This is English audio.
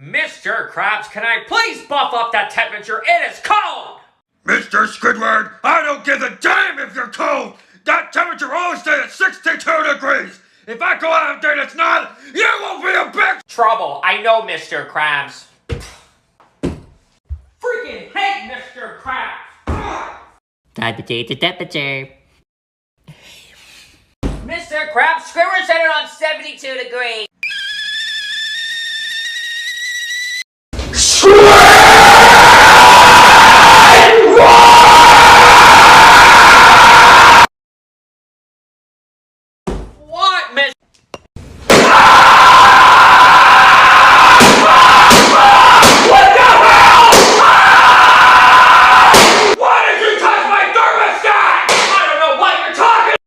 Mr. Krabs, can I please buff up that temperature? It is cold! Mr. Squidward, I don't give a damn if you're cold! That temperature always stays at 62 degrees! If I go out there and it's not, you will be a big trouble. I know, Mr. Krabs. Freaking hate Mr. Krabs! Time to change the temperature. Mr. Krabs, Squidward set it on 72 degrees.